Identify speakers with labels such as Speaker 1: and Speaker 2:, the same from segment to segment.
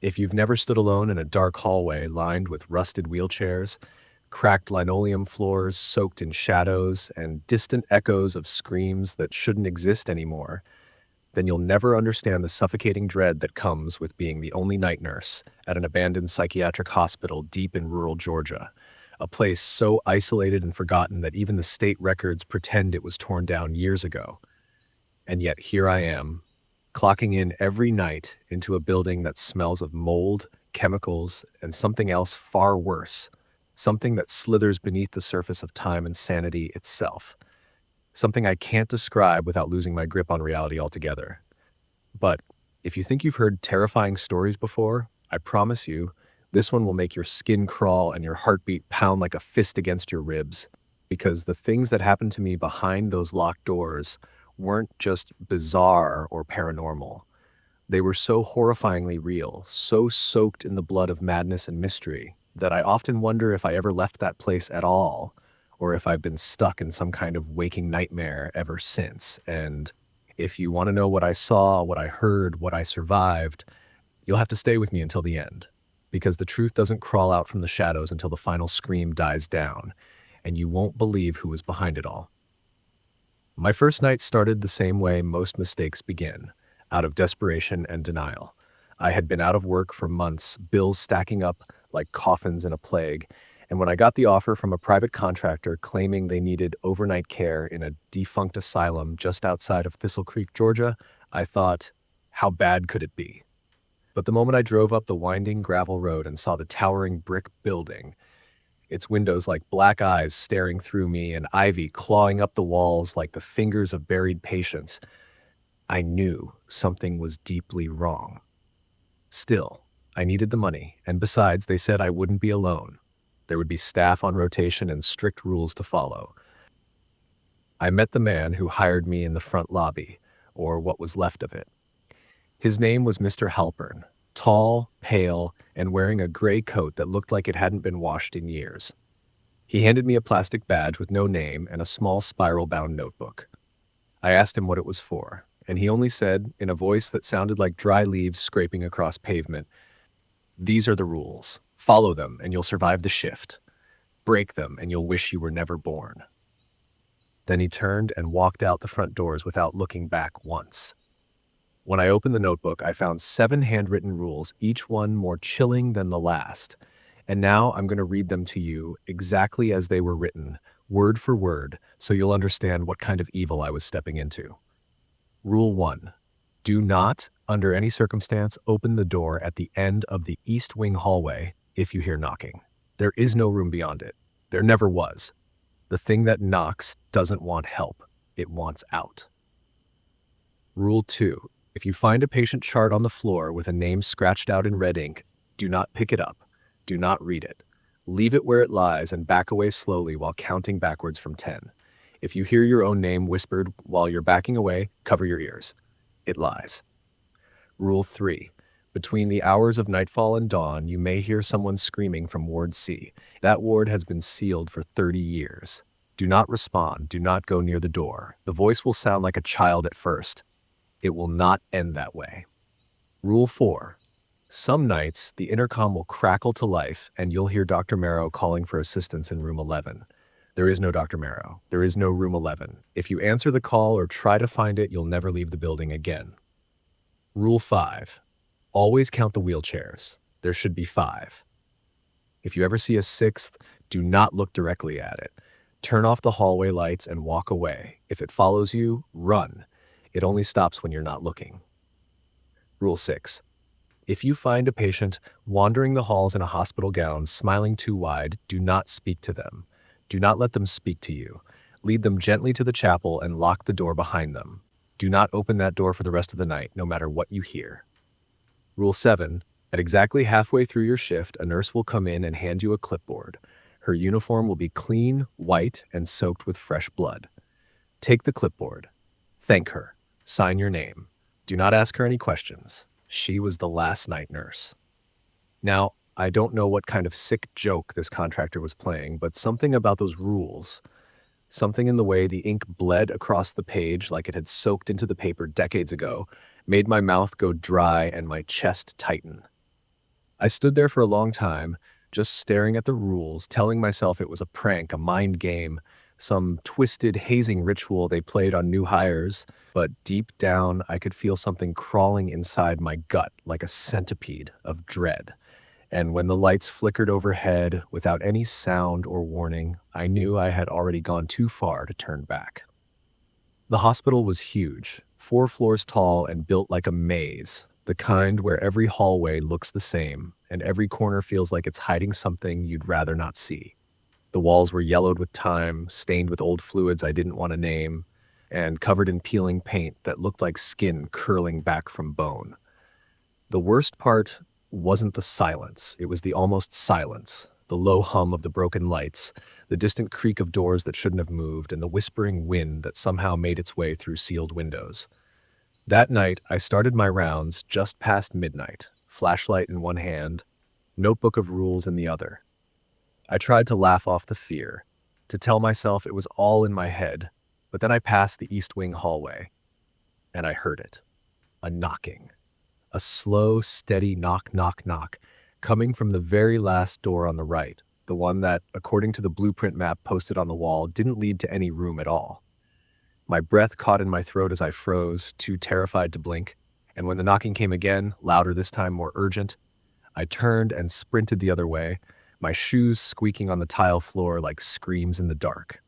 Speaker 1: If you've never stood alone in a dark hallway lined with rusted wheelchairs, cracked linoleum floors soaked in shadows, and distant echoes of screams that shouldn't exist anymore, then you'll never understand the suffocating dread that comes with being the only night nurse at an abandoned psychiatric hospital deep in rural Georgia, a place so isolated and forgotten that even the state records pretend it was torn down years ago. And yet here I am, clocking in every night into a building that smells of mold, chemicals, and something else far worse, something that slithers beneath the surface of time and sanity itself. Something I can't describe without losing my grip on reality altogether. But if you think you've heard terrifying stories before, I promise you, this one will make your skin crawl and your heartbeat pound like a fist against your ribs. Because the things that happened to me behind those locked doors weren't just bizarre or paranormal. They were so horrifyingly real, so soaked in the blood of madness and mystery, that I often wonder if I ever left that place at all, or if I've been stuck in some kind of waking nightmare ever since. And if you want to know what I saw, what I heard, what I survived, you'll have to stay with me until the end, because the truth doesn't crawl out from the shadows until the final scream dies down, and you won't believe who was behind it all. My first night started the same way most mistakes begin, out of desperation and denial. I had been out of work for months, bills stacking up like coffins in a plague, and when I got the offer from a private contractor claiming they needed overnight care in a defunct asylum just outside of Thistle Creek, Georgia, I thought, how bad could it be? But the moment I drove up the winding gravel road and saw the towering brick building, its windows like black eyes staring through me and ivy clawing up the walls like the fingers of buried patients, I knew something was deeply wrong. Still, I needed the money, and besides, they said I wouldn't be alone. There would be staff on rotation and strict rules to follow. I met the man who hired me in the front lobby, or what was left of it. His name was Mr. Halpern, tall, pale, and wearing a gray coat that looked like it hadn't been washed in years. He handed me a plastic badge with no name and a small spiral-bound notebook. I asked him what it was for, and he only said, in a voice that sounded like dry leaves scraping across pavement, "These are the rules. Follow them, and you'll survive the shift. Break them, and you'll wish you were never born." Then he turned and walked out the front doors without looking back once. When I opened the notebook, I found 7 handwritten rules, each one more chilling than the last. And now I'm going to read them to you exactly as they were written, word for word, so you'll understand what kind of evil I was stepping into. Rule 1. Do not, under any circumstance, open the door at the end of the east wing hallway if you hear knocking. There is no room beyond it. There never was. The thing that knocks doesn't want help. It wants out. Rule 2. If you find a patient chart on the floor with a name scratched out in red ink, do not pick it up. Do not read it. Leave it where it lies and back away slowly while counting backwards from 10. If you hear your own name whispered while you're backing away, cover your ears. It lies. Rule 3. Between the hours of nightfall and dawn, you may hear someone screaming from Ward C. That ward has been sealed for 30 years. Do not respond. Do not go near the door. The voice will sound like a child at first. It will not end that way. Rule 4. Some nights, the intercom will crackle to life and you'll hear Dr. Marrow calling for assistance in room 11. There is no Dr. Marrow. There is no room 11. If you answer the call or try to find it, you'll never leave the building again. Rule 5. Always count the wheelchairs. There should be 5. If you ever see a 6th, do not look directly at it. Turn off the hallway lights and walk away. If it follows you, run. It only stops when you're not looking. Rule 6. If you find a patient wandering the halls in a hospital gown, smiling too wide, do not speak to them. Do not let them speak to you. Lead them gently to the chapel and lock the door behind them. Do not open that door for the rest of the night, no matter what you hear. Rule 7. At exactly halfway through your shift, a nurse will come in and hand you a clipboard. Her uniform will be clean, white, and soaked with fresh blood. Take the clipboard. Thank her. Sign your name. Do not ask her any questions. She was the last night nurse. Now, I don't know what kind of sick joke this contractor was playing, but something about those rules, something in the way the ink bled across the page like it had soaked into the paper decades ago, made my mouth go dry and my chest tighten. I stood there for a long time, just staring at the rules, telling myself it was a prank, a mind game, some twisted hazing ritual they played on new hires. But deep down, I could feel something crawling inside my gut like a centipede of dread. And when the lights flickered overhead without any sound or warning, I knew I had already gone too far to turn back. The hospital was huge, 4 floors tall and built like a maze, the kind where every hallway looks the same and every corner feels like it's hiding something you'd rather not see. The walls were yellowed with time, stained with old fluids I didn't want to name, and covered in peeling paint that looked like skin curling back from bone. The worst part wasn't the silence, it was the almost silence, the low hum of the broken lights, the distant creak of doors that shouldn't have moved, and the whispering wind that somehow made its way through sealed windows. That night, I started my rounds just past midnight, flashlight in one hand, notebook of rules in the other. I tried to laugh off the fear, to tell myself it was all in my head, but then I passed the East Wing hallway, and I heard it. A knocking. A slow, steady knock, knock, knock, coming from the very last door on the right, the one that, according to the blueprint map posted on the wall, didn't lead to any room at all. My breath caught in my throat as I froze, too terrified to blink, and when the knocking came again, louder this time, more urgent, I turned and sprinted the other way, my shoes squeaking on the tile floor like screams in the dark.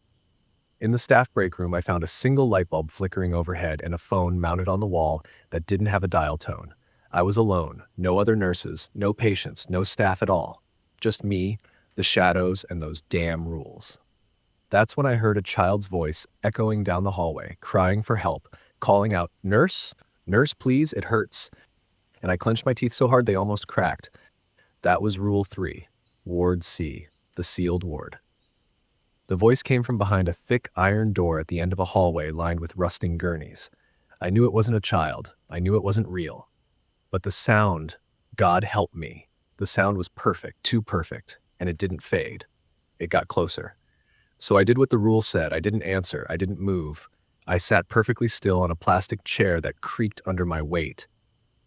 Speaker 1: In the staff break room, I found a single light bulb flickering overhead and a phone mounted on the wall that didn't have a dial tone. I was alone, no other nurses, no patients, no staff at all. Just me, the shadows, and those damn rules. That's when I heard a child's voice echoing down the hallway, crying for help, calling out, "Nurse? Nurse, please, it hurts." And I clenched my teeth so hard they almost cracked. That was Rule 3, Ward C, the sealed ward. The voice came from behind a thick iron door at the end of a hallway lined with rusting gurneys. I knew it wasn't a child. I knew it wasn't real. But the sound, God help me, the sound was perfect, too perfect, and it didn't fade. It got closer. So I did what the rule said. I didn't answer. I didn't move. I sat perfectly still on a plastic chair that creaked under my weight.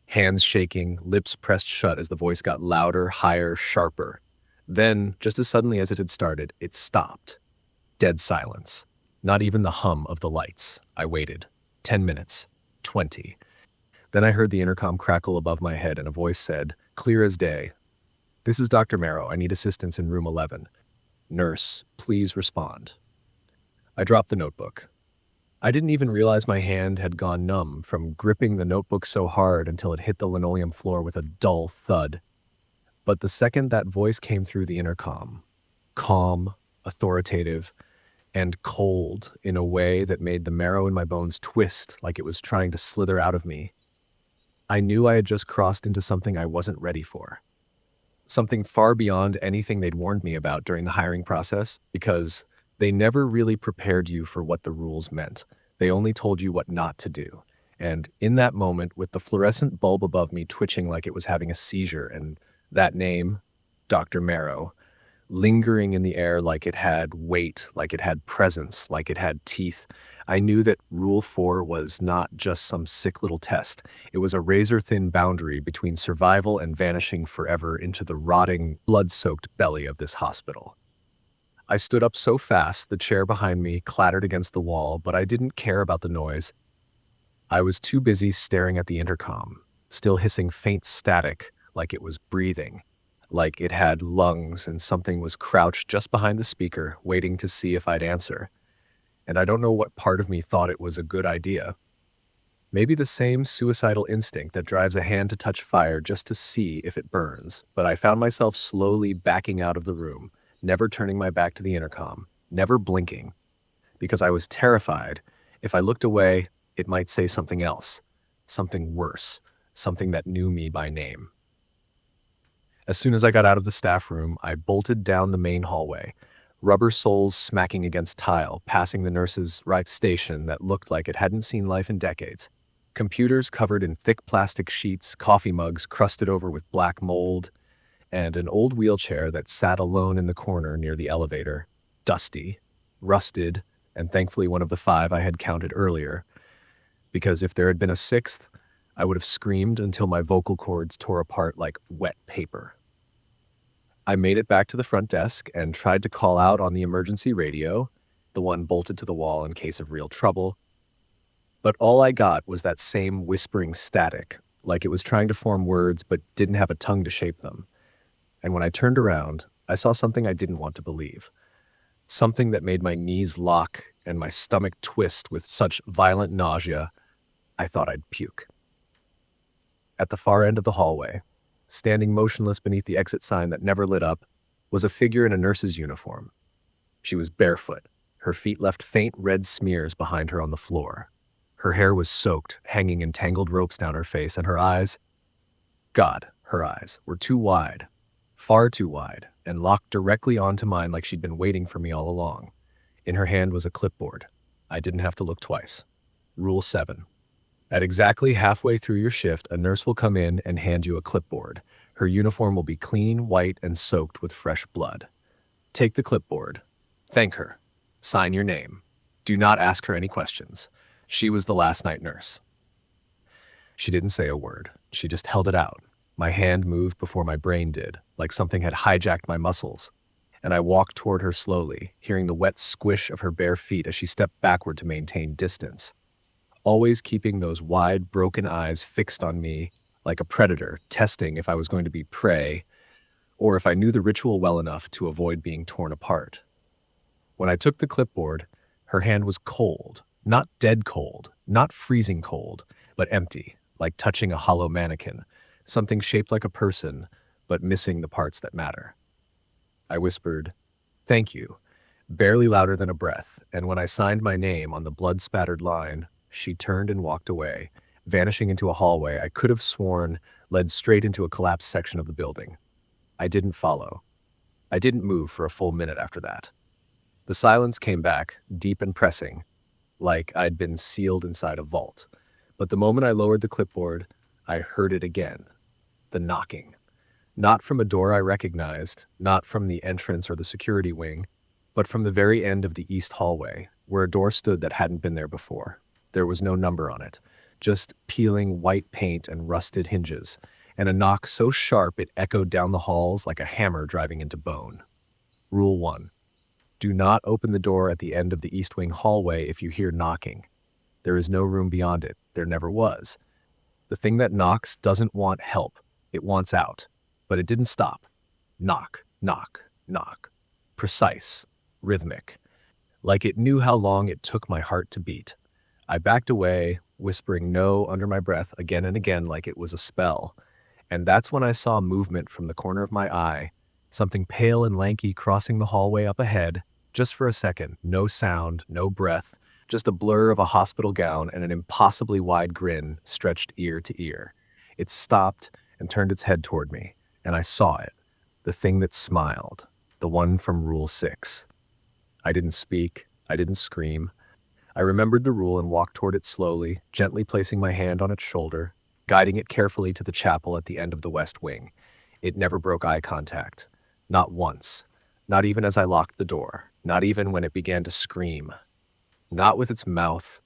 Speaker 1: Hands shaking, lips pressed shut as the voice got louder, higher, sharper. Then, just as suddenly as it had started, it stopped. Dead silence. Not even the hum of the lights. I waited. 10 minutes. 20. Then I heard the intercom crackle above my head and a voice said, clear as day, "This is Dr. Marrow. I need assistance in room 11. Nurse, please respond." I dropped the notebook. I didn't even realize my hand had gone numb from gripping the notebook so hard until it hit the linoleum floor with a dull thud. But the second that voice came through the intercom, calm, authoritative, and cold in a way that made the marrow in my bones twist like it was trying to slither out of me, I knew I had just crossed into something I wasn't ready for. Something far beyond anything they'd warned me about during the hiring process, because they never really prepared you for what the rules meant. They only told you what not to do. And in that moment, with the fluorescent bulb above me twitching like it was having a seizure, and that name, Dr. Marrow, lingering in the air like it had weight, like it had presence, like it had teeth, I knew that Rule 4 was not just some sick little test. It was a razor-thin boundary between survival and vanishing forever into the rotting, blood-soaked belly of this hospital. I stood up so fast, the chair behind me clattered against the wall, but I didn't care about the noise. I was too busy staring at the intercom, still hissing faint static like it was breathing, like it had lungs and something was crouched just behind the speaker, waiting to see if I'd answer. And I don't know what part of me thought it was a good idea. Maybe the same suicidal instinct that drives a hand to touch fire just to see if it burns, but I found myself slowly backing out of the room, never turning my back to the intercom, never blinking, because I was terrified if I looked away, it might say something else, something worse, something that knew me by name. As soon as I got out of the staff room, I bolted down the main hallway, rubber soles smacking against tile, passing the nurse's right station that looked like it hadn't seen life in decades. Computers covered in thick plastic sheets, coffee mugs crusted over with black mold, and an old wheelchair that sat alone in the corner near the elevator, dusty, rusted, and thankfully one of the 5 I had counted earlier, because if there had been a 6th, I would have screamed until my vocal cords tore apart like wet paper. I made it back to the front desk and tried to call out on the emergency radio, the one bolted to the wall in case of real trouble, but all I got was that same whispering static, like it was trying to form words but didn't have a tongue to shape them. And when I turned around, I saw something I didn't want to believe. Something that made my knees lock and my stomach twist with such violent nausea, I thought I'd puke. At the far end of the hallway, standing motionless beneath the exit sign that never lit up, was a figure in a nurse's uniform. She was barefoot. Her feet left faint red smears behind her on the floor. Her hair was soaked, hanging in tangled ropes down her face, and her eyes, her eyes were too wide, far too wide, and locked directly onto mine like she'd been waiting for me all along. In her hand was a clipboard. I didn't have to look twice. Rule 7. At exactly halfway through your shift, a nurse will come in and hand you a clipboard. Her uniform will be clean, white, and soaked with fresh blood. Take the clipboard. Thank her. Sign your name. Do not ask her any questions. She was the last night nurse. She didn't say a word. She just held it out. My hand moved before my brain did, like something had hijacked my muscles. And I walked toward her slowly, hearing the wet squish of her bare feet as she stepped backward to maintain distance. Always keeping those wide, broken eyes fixed on me like a predator, testing if I was going to be prey, or if I knew the ritual well enough to avoid being torn apart. When I took the clipboard, her hand was cold, not dead cold, not freezing cold, but empty, like touching a hollow mannequin, something shaped like a person, but missing the parts that matter. I whispered, "Thank you," barely louder than a breath, and when I signed my name on the blood-spattered line, she turned and walked away, vanishing into a hallway I could have sworn led straight into a collapsed section of the building. I didn't follow. I didn't move for a full minute after that. The silence came back, deep and pressing, like I'd been sealed inside a vault. But the moment I lowered the clipboard, I heard it again. The knocking. Not from a door I recognized, not from the entrance or the security wing, but from the very end of the east hallway, where a door stood that hadn't been there before. There was no number on it, just peeling white paint and rusted hinges, and a knock so sharp it echoed down the halls like a hammer driving into bone. Rule 1. Do not open the door at the end of the east wing hallway if you hear knocking. There is no room beyond it. There never was. The thing that knocks doesn't want help. It wants out. But it didn't stop. Knock, knock, knock. Precise, rhythmic. Like it knew how long it took my heart to beat. I backed away, whispering no under my breath again and again like it was a spell. And that's when I saw movement from the corner of my eye, something pale and lanky crossing the hallway up ahead, just for a second, no sound, no breath, just a blur of a hospital gown and an impossibly wide grin stretched ear to ear. It stopped and turned its head toward me, and I saw it, the thing that smiled, the one from Rule 6. I didn't speak, I didn't scream. I remembered the rule and walked toward it slowly, gently placing my hand on its shoulder, guiding it carefully to the chapel at the end of the west wing. It never broke eye contact. Not once. Not even as I locked the door. Not even when it began to scream. Not with its mouth,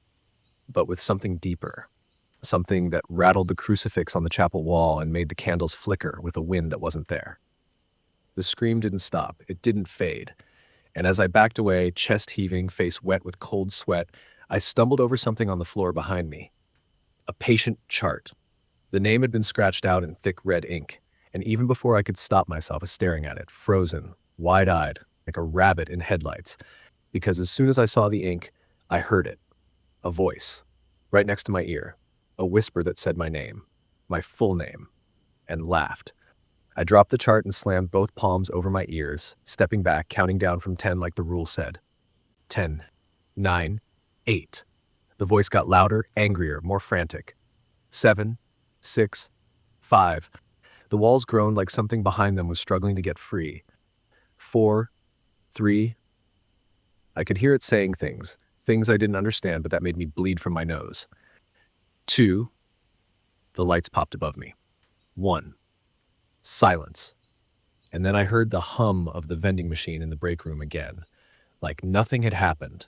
Speaker 1: but with something deeper. Something that rattled the crucifix on the chapel wall and made the candles flicker with a wind that wasn't there. The scream didn't stop. It didn't fade. And as I backed away, chest heaving, face wet with cold sweat, I stumbled over something on the floor behind me. A patient chart. The name had been scratched out in thick red ink, and even before I could stop myself staring at it, frozen, wide-eyed, like a rabbit in headlights, because as soon as I saw the ink, I heard it. A voice, right next to my ear, a whisper that said my name, my full name, and laughed. I dropped the chart and slammed both palms over my ears, stepping back, counting down from 10 like the rule said. 10, 9, 8. The voice got louder, angrier, more frantic. 7, 6, 5. The walls groaned like something behind them was struggling to get free. 4, 3. I could hear it saying things I didn't understand, but that made me bleed from my nose. 2. The lights popped above me. 1. Silence. And then I heard the hum of the vending machine in the break room again, like nothing had happened,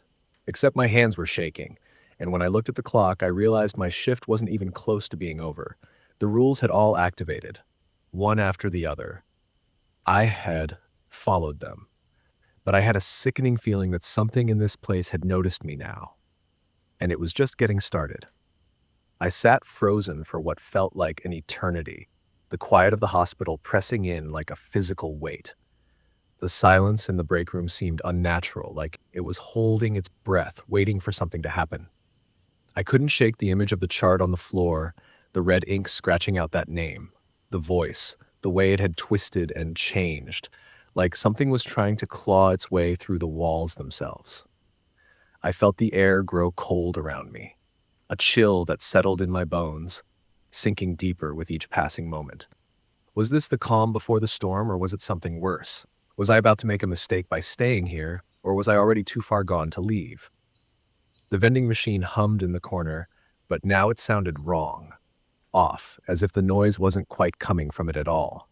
Speaker 1: except my hands were shaking, and when I looked at the clock, I realized my shift wasn't even close to being over. The rules had all activated, one after the other. I had followed them, but I had a sickening feeling that something in this place had noticed me now, and it was just getting started. I sat frozen for what felt like an eternity, the quiet of the hospital pressing in like a physical weight. The silence in the break room seemed unnatural, like it was holding its breath, waiting for something to happen. I couldn't shake the image of the chart on the floor, the red ink scratching out that name, the voice, the way it had twisted and changed, like something was trying to claw its way through the walls themselves. I felt the air grow cold around me, a chill that settled in my bones, sinking deeper with each passing moment. Was this the calm before the storm, or was it something worse? Was I about to make a mistake by staying here, or was I already too far gone to leave? The vending machine hummed in the corner, but now it sounded wrong, off, as if the noise wasn't quite coming from it at all.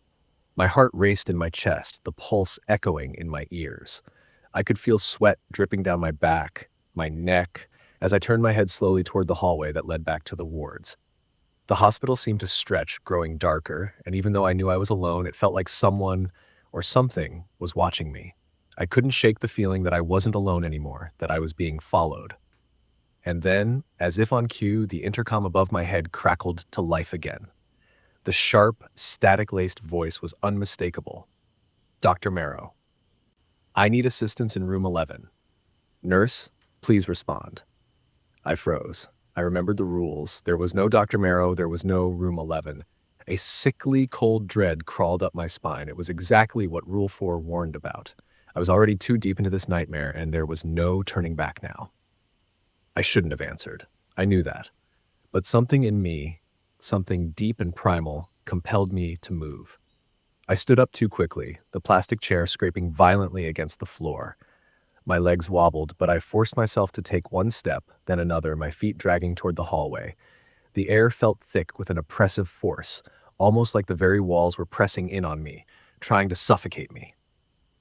Speaker 1: My heart raced in my chest, the pulse echoing in my ears. I could feel sweat dripping down my back, my neck, as I turned my head slowly toward the hallway that led back to the wards. The hospital seemed to stretch, growing darker, and even though I knew I was alone, it felt like someone or something was watching me. I couldn't shake the feeling that I wasn't alone anymore, that I was being followed. And then, as if on cue, the intercom above my head crackled to life again. The sharp, static-laced voice was unmistakable. Dr. Marrow. I need assistance in room 11. Nurse, please respond. I froze. I remembered the rules. There was no Dr. Marrow, there was no room 11. A sickly cold dread crawled up my spine. It was exactly what Rule 4 warned about. I was already too deep into this nightmare, and there was no turning back now. I shouldn't have answered. I knew that. But something in me, something deep and primal, compelled me to move. I stood up too quickly, the plastic chair scraping violently against the floor. My legs wobbled, but I forced myself to take one step, then another, my feet dragging toward the hallway. The air felt thick with an oppressive force, almost like the very walls were pressing in on me, trying to suffocate me.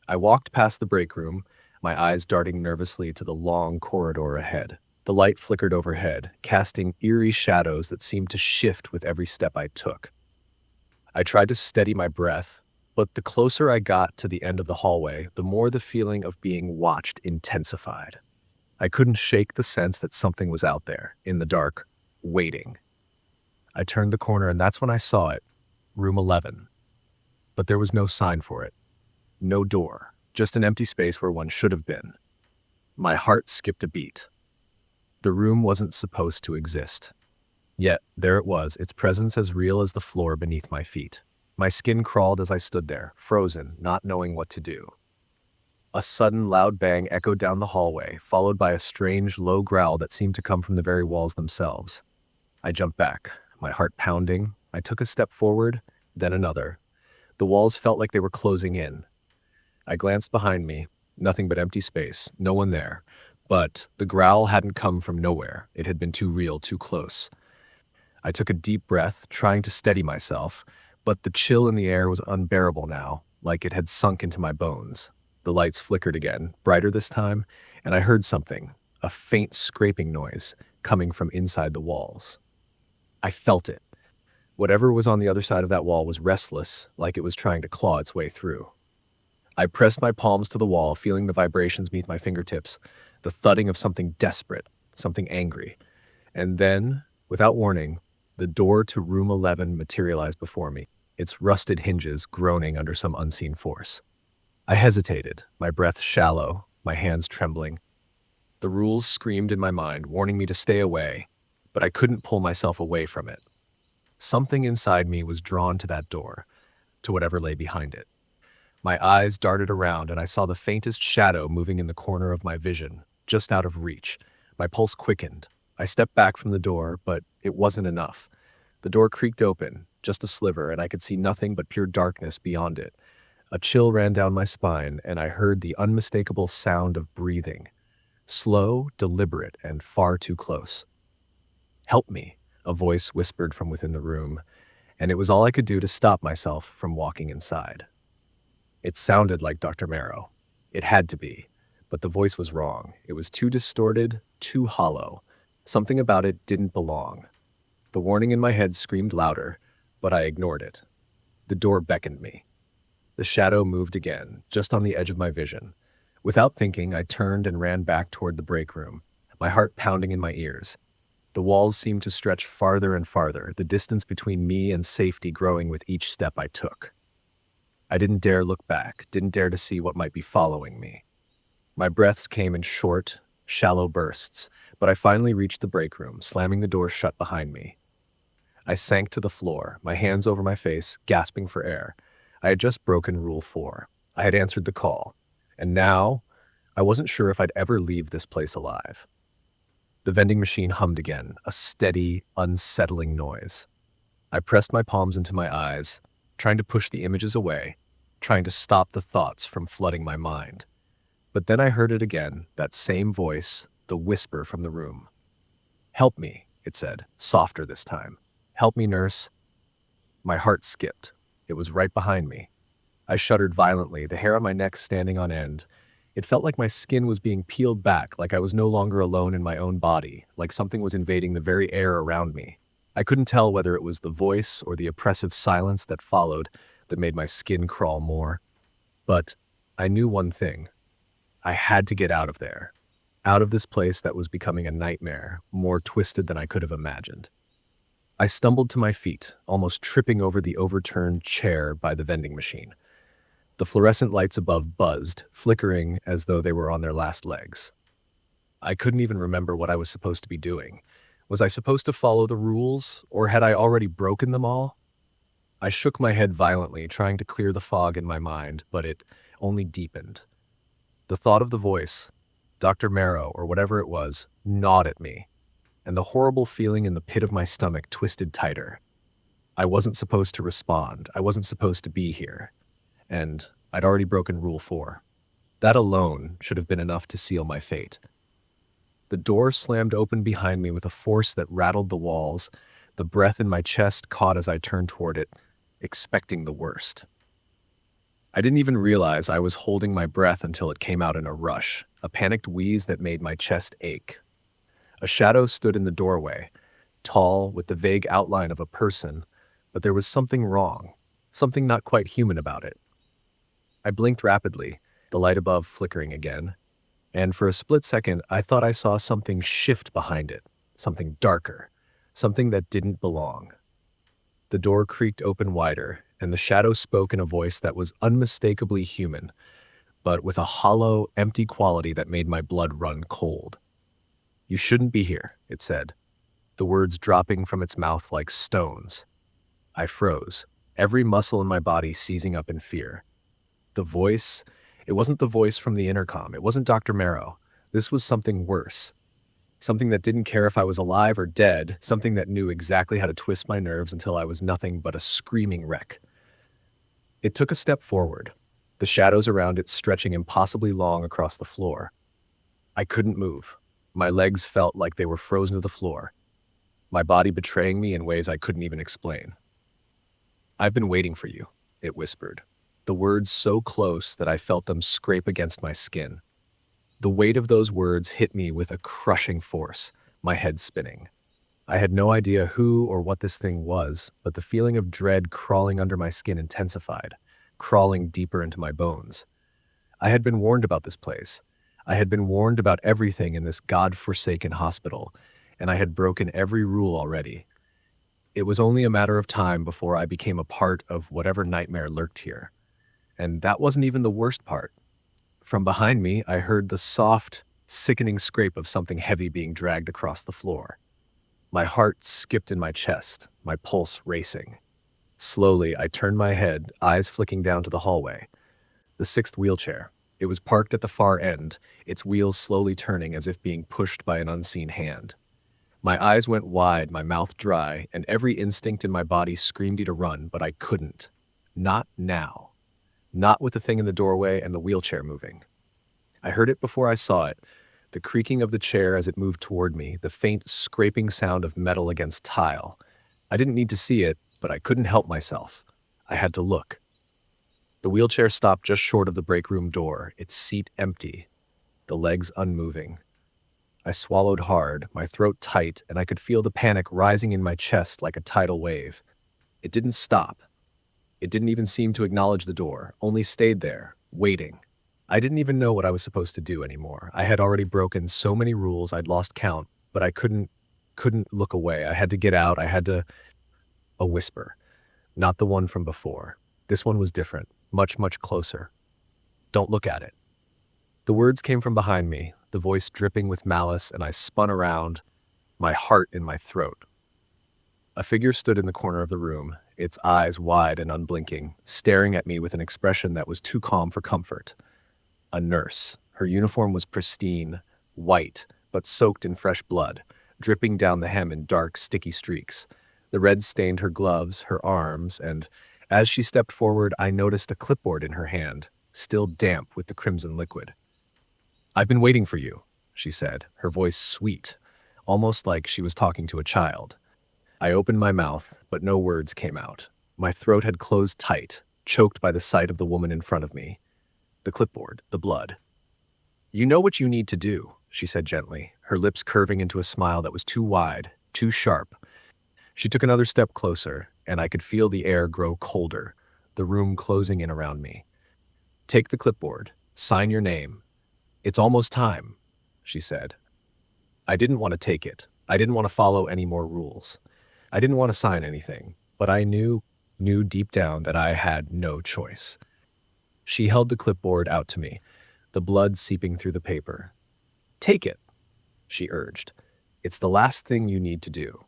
Speaker 1: I walked past the break room, my eyes darting nervously to the long corridor ahead. The light flickered overhead, casting eerie shadows that seemed to shift with every step I took. I tried to steady my breath, but the closer I got to the end of the hallway, the more the feeling of being watched intensified. I couldn't shake the sense that something was out there, in the dark, waiting. I turned the corner and that's when I saw it, room 11. But there was no sign for it. No door, just an empty space where one should have been. My heart skipped a beat. The room wasn't supposed to exist. Yet, there it was, its presence as real as the floor beneath my feet. My skin crawled as I stood there, frozen, not knowing what to do. A sudden loud bang echoed down the hallway, followed by a strange, low growl that seemed to come from the very walls themselves. I jumped back, my heart pounding. I took a step forward, then another. The walls felt like they were closing in. I glanced behind me, nothing but empty space, no one there. But the growl hadn't come from nowhere. It had been too real, too close. I took a deep breath, trying to steady myself, but the chill in the air was unbearable now, like it had sunk into my bones. The lights flickered again, brighter this time, and I heard something, a faint scraping noise, coming from inside the walls. I felt it. Whatever was on the other side of that wall was restless, like it was trying to claw its way through. I pressed my palms to the wall, feeling the vibrations beneath my fingertips, the thudding of something desperate, something angry. And then, without warning, the door to room 11 materialized before me, its rusted hinges groaning under some unseen force. I hesitated, my breath shallow, my hands trembling. The rules screamed in my mind, warning me to stay away, but I couldn't pull myself away from it. Something inside me was drawn to that door, to whatever lay behind it. My eyes darted around and I saw the faintest shadow moving in the corner of my vision, just out of reach. My pulse quickened. I stepped back from the door, but it wasn't enough. The door creaked open, just a sliver, and I could see nothing but pure darkness beyond it. A chill ran down my spine, and I heard the unmistakable sound of breathing. Slow, deliberate, and far too close. "Help me," a voice whispered from within the room, and it was all I could do to stop myself from walking inside. It sounded like Dr. Marrow. It had to be, but the voice was wrong. It was too distorted, too hollow. Something about it didn't belong. The warning in my head screamed louder, but I ignored it. The door beckoned me. The shadow moved again, just on the edge of my vision. Without thinking, I turned and ran back toward the break room, my heart pounding in my ears. The walls seemed to stretch farther and farther, the distance between me and safety growing with each step I took. I didn't dare look back, didn't dare to see what might be following me. My breaths came in short, shallow bursts, but I finally reached the break room, slamming the door shut behind me. I sank to the floor, my hands over my face, gasping for air. I had just broken Rule 4. I had answered the call. And now, I wasn't sure if I'd ever leave this place alive. The vending machine hummed again, a steady, unsettling noise. I pressed my palms into my eyes, trying to push the images away, trying to stop the thoughts from flooding my mind. But then I heard it again, that same voice, the whisper from the room. "Help me," it said, softer this time. "Help me, nurse." My heart skipped. It was right behind me. I shuddered violently, the hair on my neck standing on end. It felt like my skin was being peeled back, like I was no longer alone in my own body, like something was invading the very air around me. I couldn't tell whether it was the voice or the oppressive silence that followed that made my skin crawl more. But I knew one thing. I had to get out of there. Out of this place that was becoming a nightmare, more twisted than I could have imagined. I stumbled to my feet, almost tripping over the overturned chair by the vending machine. The fluorescent lights above buzzed, flickering as though they were on their last legs. I couldn't even remember what I was supposed to be doing. Was I supposed to follow the rules, or had I already broken them all? I shook my head violently, trying to clear the fog in my mind, but it only deepened. The thought of the voice, Dr. Marrow or whatever it was, gnawed at me, and the horrible feeling in the pit of my stomach twisted tighter. I wasn't supposed to respond. I wasn't supposed to be here. And I'd already broken Rule 4. That alone should have been enough to seal my fate. The door slammed open behind me with a force that rattled the walls. The breath in my chest caught as I turned toward it, expecting the worst. I didn't even realize I was holding my breath until it came out in a rush, a panicked wheeze that made my chest ache. A shadow stood in the doorway, tall, with the vague outline of a person, but there was something wrong, something not quite human about it. I blinked rapidly, the light above flickering again, and for a split second I thought I saw something shift behind it, something darker, something that didn't belong. The door creaked open wider, and the shadow spoke in a voice that was unmistakably human, but with a hollow, empty quality that made my blood run cold. "You shouldn't be here," it said, the words dropping from its mouth like stones. I froze, every muscle in my body seizing up in fear. The voice, it wasn't the voice from the intercom. It wasn't Dr. Marrow. This was something worse. Something that didn't care if I was alive or dead, something that knew exactly how to twist my nerves until I was nothing but a screaming wreck. It took a step forward, the shadows around it stretching impossibly long across the floor. I couldn't move. My legs felt like they were frozen to the floor, my body betraying me in ways I couldn't even explain. "I've been waiting for you," it whispered, the words so close that I felt them scrape against my skin. The weight of those words hit me with a crushing force, my head spinning. I had no idea who or what this thing was, but the feeling of dread crawling under my skin intensified, crawling deeper into my bones. I had been warned about this place. I had been warned about everything in this God-forsaken hospital, and I had broken every rule already. It was only a matter of time before I became a part of whatever nightmare lurked here. And that wasn't even the worst part. From behind me, I heard the soft, sickening scrape of something heavy being dragged across the floor. My heart skipped in my chest, my pulse racing. Slowly, I turned my head, eyes flicking down to the hallway. The 6th wheelchair. It was parked at the far end, its wheels slowly turning as if being pushed by an unseen hand. My eyes went wide, my mouth dry, and every instinct in my body screamed me to run, but I couldn't. Not now. Not with the thing in the doorway and the wheelchair moving. I heard it before I saw it, the creaking of the chair as it moved toward me, the faint scraping sound of metal against tile. I didn't need to see it, but I couldn't help myself. I had to look. The wheelchair stopped just short of the break room door, its seat empty, the legs unmoving. I swallowed hard, my throat tight, and I could feel the panic rising in my chest like a tidal wave. It didn't stop. It didn't even seem to acknowledge the door, only stayed there, waiting. I didn't even know what I was supposed to do anymore. I had already broken so many rules I'd lost count, but I couldn't look away. I had to get out. I had to... A whisper. Not the one from before. This one was different, much, much closer. Don't look at it. The words came from behind me, the voice dripping with malice, and I spun around, my heart in my throat. A figure stood in the corner of the room, its eyes wide and unblinking, staring at me with an expression that was too calm for comfort. A nurse. Her uniform was pristine, white, but soaked in fresh blood, dripping down the hem in dark, sticky streaks. The red stained her gloves, her arms, and as she stepped forward, I noticed a clipboard in her hand, still damp with the crimson liquid. "I've been waiting for you," she said, her voice sweet, almost like she was talking to a child. I opened my mouth, but no words came out. My throat had closed tight, choked by the sight of the woman in front of me. The clipboard, the blood. "You know what you need to do," she said gently, her lips curving into a smile that was too wide, too sharp. She took another step closer, and I could feel the air grow colder, the room closing in around me. "Take the clipboard, sign your name. It's almost time," she said. I didn't want to take it. I didn't want to follow any more rules. I didn't want to sign anything, but I knew deep down that I had no choice. She held the clipboard out to me, the blood seeping through the paper. "Take it," she urged. "It's the last thing you need to do."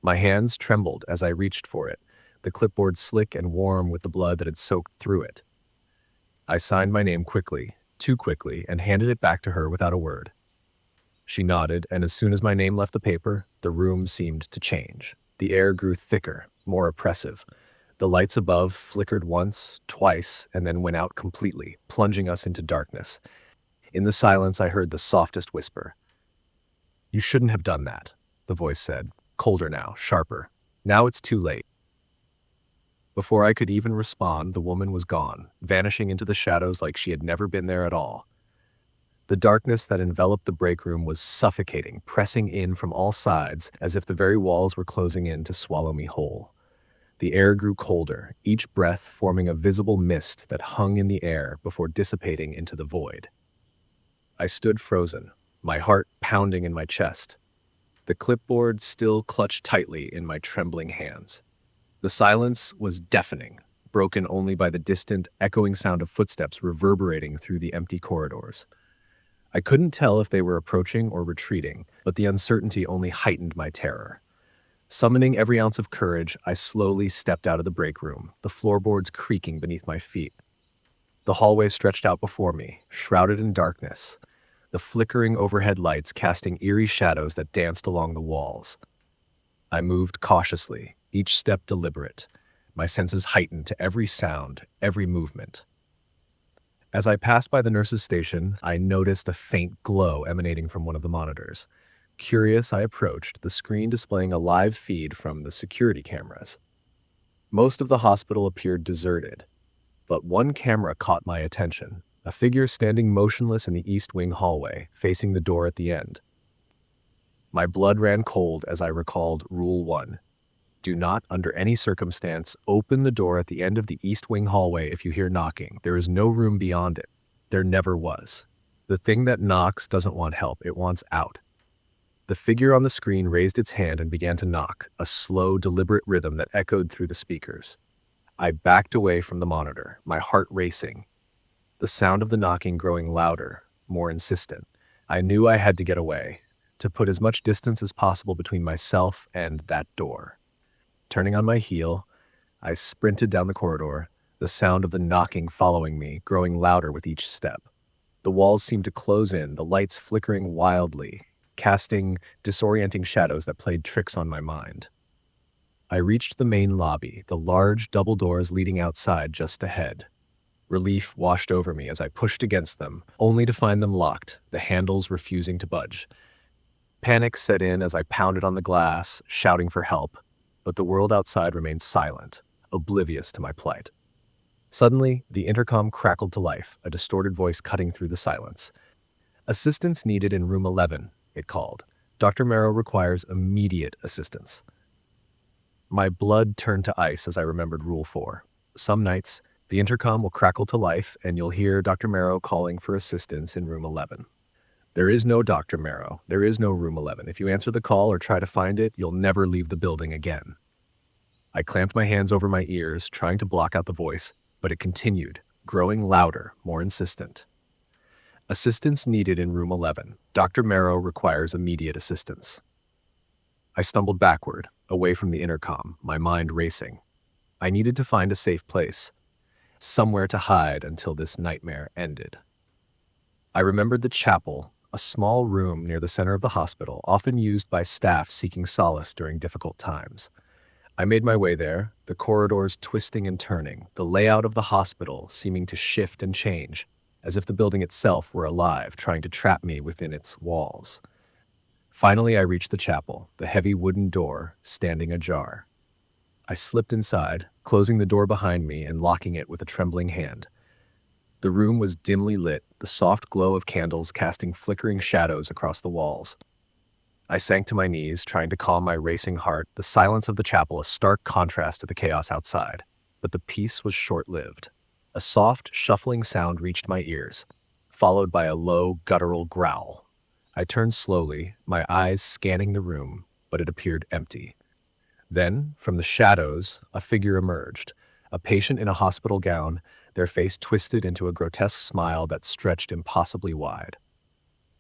Speaker 1: My hands trembled as I reached for it, the clipboard slick and warm with the blood that had soaked through it. I signed my name quickly, too quickly, and handed it back to her without a word. She nodded, and as soon as my name left the paper, the room seemed to change. The air grew thicker, more oppressive. The lights above flickered once, twice, and then went out completely, plunging us into darkness. In the silence, I heard the softest whisper. "You shouldn't have done that," the voice said, colder now, sharper. "Now it's too late." Before I could even respond, the woman was gone, vanishing into the shadows like she had never been there at all. The darkness that enveloped the break room was suffocating, pressing in from all sides as if the very walls were closing in to swallow me whole. The air grew colder, each breath forming a visible mist that hung in the air before dissipating into the void. I stood frozen, my heart pounding in my chest. The clipboard still clutched tightly in my trembling hands. The silence was deafening, broken only by the distant, echoing sound of footsteps reverberating through the empty corridors. I couldn't tell if they were approaching or retreating, but the uncertainty only heightened my terror. Summoning every ounce of courage, I slowly stepped out of the break room, the floorboards creaking beneath my feet. The hallway stretched out before me, shrouded in darkness, the flickering overhead lights casting eerie shadows that danced along the walls. I moved cautiously, each step deliberate, my senses heightened to every sound, every movement. As I passed by the nurse's station, I noticed a faint glow emanating from one of the monitors. Curious, I approached, the screen displaying a live feed from the security cameras. Most of the hospital appeared deserted, but one camera caught my attention, a figure standing motionless in the east wing hallway, facing the door at the end. My blood ran cold as I recalled Rule 1. Do not, under any circumstance, open the door at the end of the east wing hallway if you hear knocking. There is no room beyond it. There never was. The thing that knocks doesn't want help, it wants out. The figure on the screen raised its hand and began to knock, a slow, deliberate rhythm that echoed through the speakers. I backed away from the monitor, my heart racing, the sound of the knocking growing louder, more insistent. I knew I had to get away, to put as much distance as possible between myself and that door. Turning on my heel, I sprinted down the corridor, the sound of the knocking following me, growing louder with each step. The walls seemed to close in, the lights flickering wildly, casting disorienting shadows that played tricks on my mind. I reached the main lobby, the large double doors leading outside just ahead. Relief washed over me as I pushed against them, only to find them locked, the handles refusing to budge. Panic set in as I pounded on the glass, shouting for help, but the world outside remained silent, oblivious to my plight. Suddenly, the intercom crackled to life, a distorted voice cutting through the silence. Assistance needed in room 11, it called. Dr. Marrow requires immediate assistance. My blood turned to ice as I remembered Rule 4. Some nights, the intercom will crackle to life and you'll hear Dr. Marrow calling for assistance in room 11. There is no Dr. Marrow. There is no room 11. If you answer the call or try to find it, you'll never leave the building again. I clamped my hands over my ears, trying to block out the voice, but it continued, growing louder, more insistent. Assistance needed in room 11. Dr. Marrow requires immediate assistance. I stumbled backward, away from the intercom, my mind racing. I needed to find a safe place, somewhere to hide until this nightmare ended. I remembered the chapel, a small room near the center of the hospital, often used by staff seeking solace during difficult times. I made my way there, the corridors twisting and turning, the layout of the hospital seeming to shift and change, as if the building itself were alive, trying to trap me within its walls. Finally, I reached the chapel, the heavy wooden door standing ajar. I slipped inside, closing the door behind me and locking it with a trembling hand. The room was dimly lit, the soft glow of candles casting flickering shadows across the walls. I sank to my knees, trying to calm my racing heart, the silence of the chapel a stark contrast to the chaos outside. But the peace was short-lived. A soft, shuffling sound reached my ears, followed by a low, guttural growl. I turned slowly, my eyes scanning the room, but it appeared empty. Then, from the shadows, a figure emerged, a patient in a hospital gown, their face twisted into a grotesque smile that stretched impossibly wide.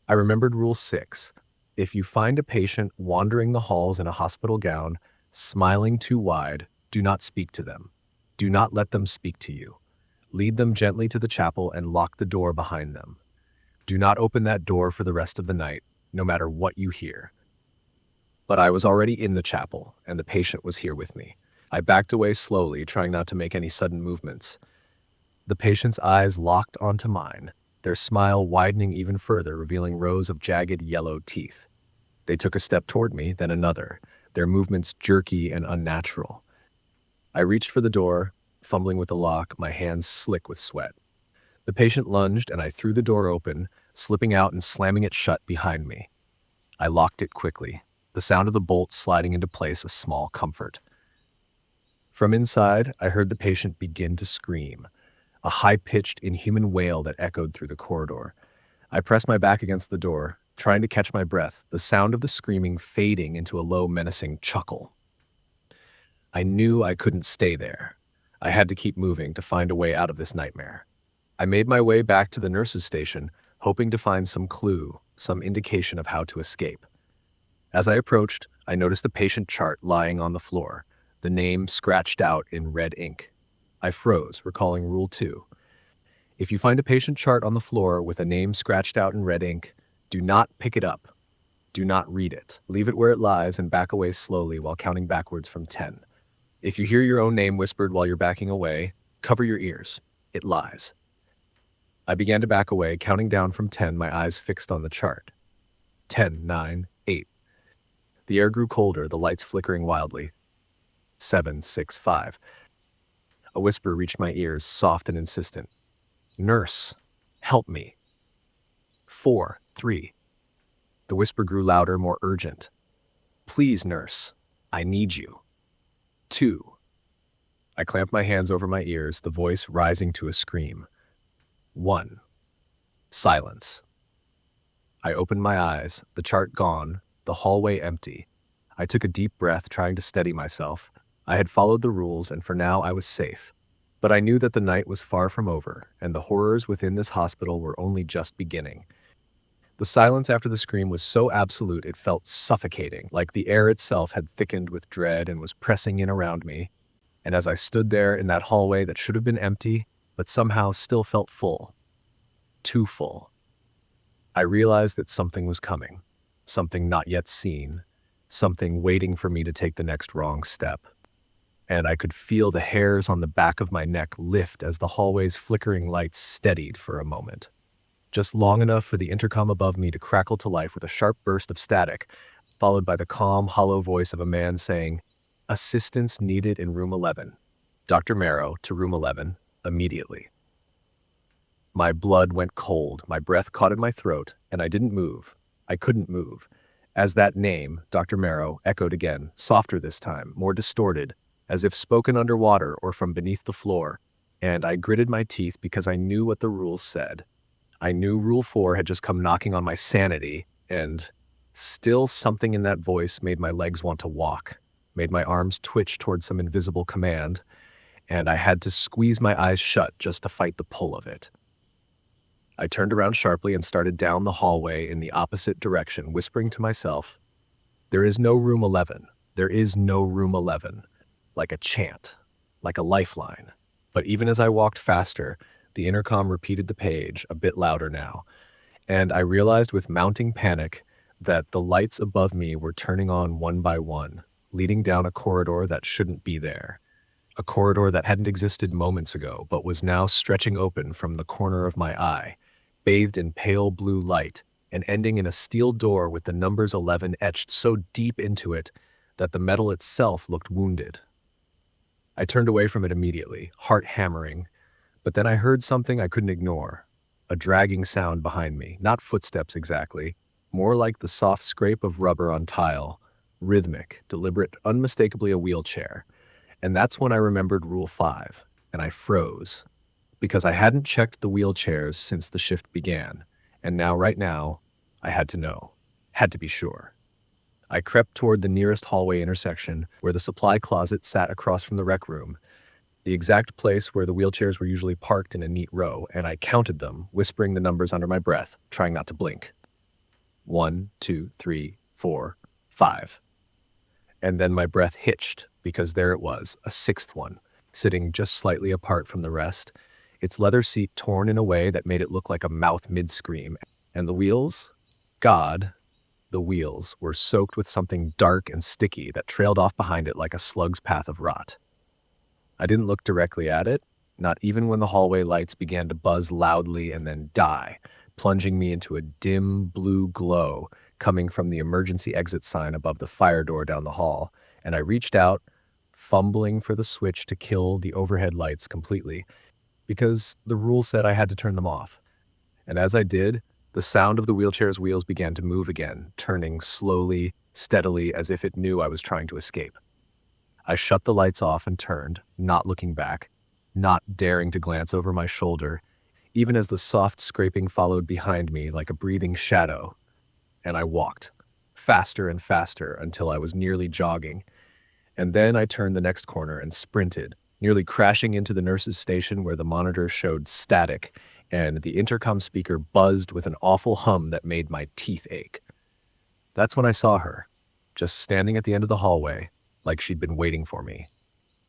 Speaker 1: I remembered Rule 6. If you find a patient wandering the halls in a hospital gown, smiling too wide, do not speak to them. Do not let them speak to you. Lead them gently to the chapel and lock the door behind them. Do not open that door for the rest of the night, no matter what you hear. But I was already in the chapel, and the patient was here with me. I backed away slowly, trying not to make any sudden movements. The patient's eyes locked onto mine, their smile widening even further, revealing rows of jagged yellow teeth. They took a step toward me, then another, their movements jerky and unnatural. I reached for the door, fumbling with the lock, my hands slick with sweat. The patient lunged, and I threw the door open, slipping out and slamming it shut behind me. I locked it quickly, the sound of the bolt sliding into place a small comfort. From inside, I heard the patient begin to scream, a high-pitched, inhuman wail that echoed through the corridor. I pressed my back against the door, trying to catch my breath, the sound of the screaming fading into a low, menacing chuckle. I knew I couldn't stay there. I had to keep moving to find a way out of this nightmare. I made my way back to the nurse's station, hoping to find some clue, some indication of how to escape. As I approached, I noticed the patient chart lying on the floor, the name scratched out in red ink. I froze, recalling Rule 2. If you find a patient chart on the floor with a name scratched out in red ink, do not pick it up. Do not read it. Leave it where it lies and back away slowly while counting backwards from 10. If you hear your own name whispered while you're backing away, cover your ears. It lies. I began to back away, counting down from 10, my eyes fixed on the chart. 10, 9, 8. The air grew colder, the lights flickering wildly. 7, 6, 5. A whisper reached my ears, soft and insistent. Nurse, help me. 4, 3. The whisper grew louder, more urgent. Please, nurse, I need you. 2. I clamped my hands over my ears, the voice rising to a scream. 1. Silence. I opened my eyes, the chart gone, the hallway empty. I took a deep breath, trying to steady myself. I had followed the rules, and for now I was safe. But I knew that the night was far from over, and the horrors within this hospital were only just beginning. The silence after the scream was so absolute it felt suffocating, like the air itself had thickened with dread and was pressing in around me. And as I stood there in that hallway that should have been empty, but somehow still felt full. Too full. I realized that something was coming, something not yet seen, something waiting for me to take the next wrong step. And I could feel the hairs on the back of my neck lift as the hallway's flickering lights steadied for a moment. Just long enough for the intercom above me to crackle to life with a sharp burst of static, followed by the calm, hollow voice of a man saying, "Assistance needed in room 11. Dr. Marrow to room 11, immediately." My blood went cold, my breath caught in my throat, and I didn't move. I couldn't move. As that name, Dr. Marrow, echoed again, softer this time, more distorted, as if spoken underwater or from beneath the floor, and I gritted my teeth because I knew what the rules said. I knew Rule 4 had just come knocking on my sanity, and still something in that voice made my legs want to walk, made my arms twitch towards some invisible command, and I had to squeeze my eyes shut just to fight the pull of it. I turned around sharply and started down the hallway in the opposite direction, whispering to myself, "There is no room 11. There is no room 11." Like a chant, like a lifeline. But even as I walked faster, the intercom repeated the page, a bit louder now, and I realized with mounting panic that the lights above me were turning on one by one, leading down a corridor that shouldn't be there. A corridor that hadn't existed moments ago, but was now stretching open from the corner of my eye, bathed in pale blue light, and ending in a steel door with the numbers 11 etched so deep into it that the metal itself looked wounded. I turned away from it immediately, heart hammering, but then I heard something I couldn't ignore. A dragging sound behind me, not footsteps exactly, more like the soft scrape of rubber on tile, rhythmic, deliberate, unmistakably a wheelchair. And that's when I remembered Rule 5, and I froze, because I hadn't checked the wheelchairs since the shift began, and now, right now, I had to know, had to be sure. I crept toward the nearest hallway intersection where the supply closet sat across from the rec room, the exact place where the wheelchairs were usually parked in a neat row, and I counted them, whispering the numbers under my breath, trying not to blink. 1, 2, 3, 4, 5. And then my breath hitched, because there it was, a sixth one, sitting just slightly apart from the rest, its leather seat torn in a way that made it look like a mouth mid-scream, and the wheels? God, the wheels were soaked with something dark and sticky that trailed off behind it like a slug's path of rot. I didn't look directly at it, not even when the hallway lights began to buzz loudly and then die, plunging me into a dim blue glow coming from the emergency exit sign above the fire door down the hall, and I reached out, fumbling for the switch to kill the overhead lights completely, because the rule said I had to turn them off. And as I did, the sound of the wheelchair's wheels began to move again, turning slowly, steadily, as if it knew I was trying to escape. I shut the lights off and turned, not looking back, not daring to glance over my shoulder, even as the soft scraping followed behind me like a breathing shadow. And I walked, faster and faster until I was nearly jogging. And then I turned the next corner and sprinted, nearly crashing into the nurse's station where the monitor showed static, and the intercom speaker buzzed with an awful hum that made my teeth ache. That's when I saw her, just standing at the end of the hallway, like she'd been waiting for me.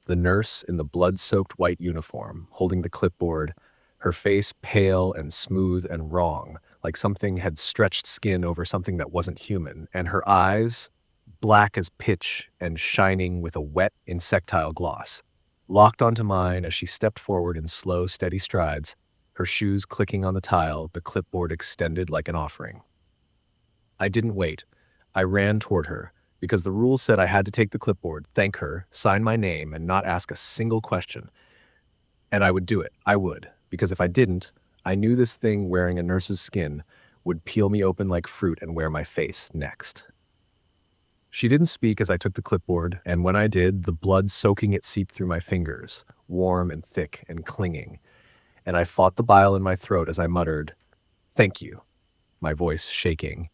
Speaker 1: The nurse in the blood-soaked white uniform, holding the clipboard, her face pale and smooth and wrong, like something had stretched skin over something that wasn't human, and her eyes, black as pitch and shining with a wet, insectile gloss, locked onto mine as she stepped forward in slow, steady strides, her shoes clicking on the tile, the clipboard extended like an offering. I didn't wait. I ran toward her, because the rules said I had to take the clipboard, thank her, sign my name, and not ask a single question. And I would do it. I would, because if I didn't, I knew this thing wearing a nurse's skin would peel me open like fruit and wear my face next. She didn't speak as I took the clipboard, and when I did, the blood soaking it seeped through my fingers, warm and thick and clinging, and I fought the bile in my throat as I muttered, "Thank you," my voice shaking.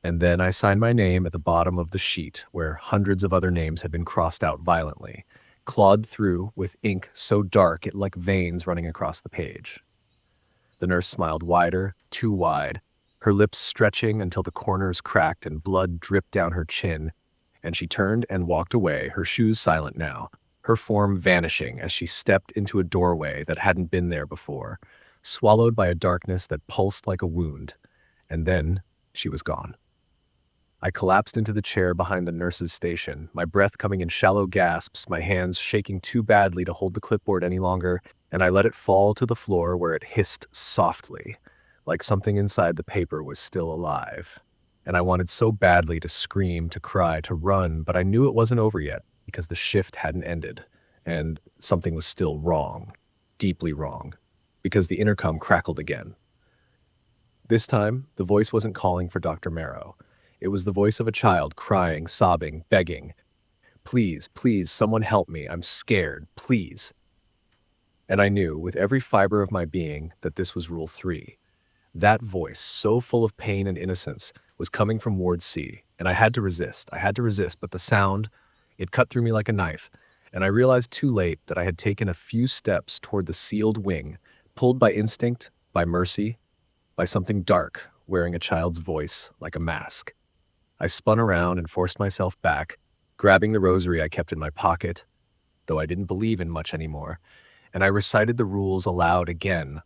Speaker 1: And then I signed my name at the bottom of the sheet where hundreds of other names had been crossed out violently, clawed through with ink so dark it like veins running across the page. The nurse smiled wider, too wide, her lips stretching until the corners cracked and blood dripped down her chin, and she turned and walked away, her shoes silent now, her form vanishing as she stepped into a doorway that hadn't been there before, swallowed by a darkness that pulsed like a wound, and then she was gone. I collapsed into the chair behind the nurse's station, my breath coming in shallow gasps, my hands shaking too badly to hold the clipboard any longer, and I let it fall to the floor where it hissed softly, like something inside the paper was still alive. And I wanted so badly to scream, to cry, to run, but I knew it wasn't over yet, because the shift hadn't ended, and something was still wrong, deeply wrong. because the intercom crackled again. This time, the voice wasn't calling for Dr. Marrow. It was the voice of a child crying, sobbing, begging. Please, please, someone help me. I'm scared. Please. And I knew, with every fiber of my being, that this was Rule 3. That voice, so full of pain and innocence, was coming from Ward C, and I had to resist. I had to resist, but the sound, it cut through me like a knife, and I realized too late that I had taken a few steps toward the sealed wing, pulled by instinct, by mercy, by something dark, wearing a child's voice like a mask. I spun around and forced myself back, grabbing the rosary I kept in my pocket, though I didn't believe in much anymore, and I recited the rules aloud again,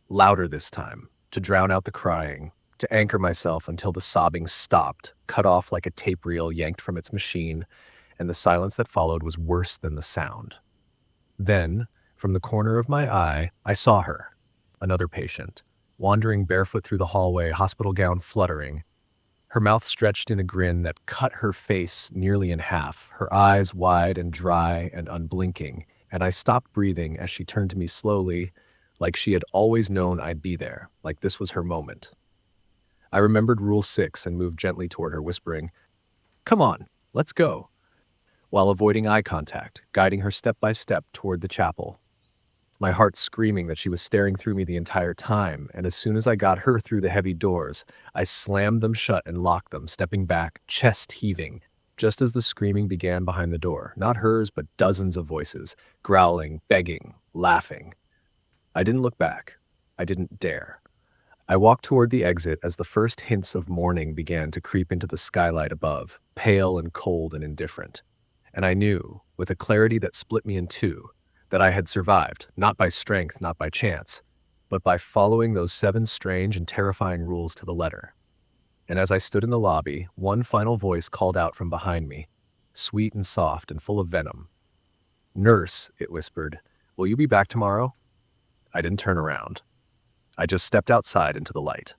Speaker 1: louder this time, to drown out the crying, to anchor myself until the sobbing stopped, cut off like a tape reel yanked from its machine, and the silence that followed was worse than the sound. Then, from the corner of my eye, I saw her, another patient, wandering barefoot through the hallway, hospital gown fluttering, her mouth stretched in a grin that cut her face nearly in half, her eyes wide and dry and unblinking, and I stopped breathing as she turned to me slowly, like she had always known I'd be there, like this was her moment. I remembered Rule 6 and moved gently toward her, whispering, "Come on, let's go," while avoiding eye contact, guiding her step by step toward the chapel. My heart screaming that she was staring through me the entire time, and as soon as I got her through the heavy doors, I slammed them shut and locked them, stepping back, chest heaving, just as the screaming began behind the door. Not hers, but dozens of voices, growling, begging, laughing. I didn't look back. I didn't dare. I walked toward the exit as the first hints of morning began to creep into the skylight above, pale and cold and indifferent. And I knew, with a clarity that split me in two, that I had survived, not by strength, not by chance, but by following those 7 strange and terrifying rules to the letter. And as I stood in the lobby, one final voice called out from behind me, sweet and soft and full of venom. "Nurse," it whispered, "will you be back tomorrow?" I didn't turn around. I just stepped outside into the light.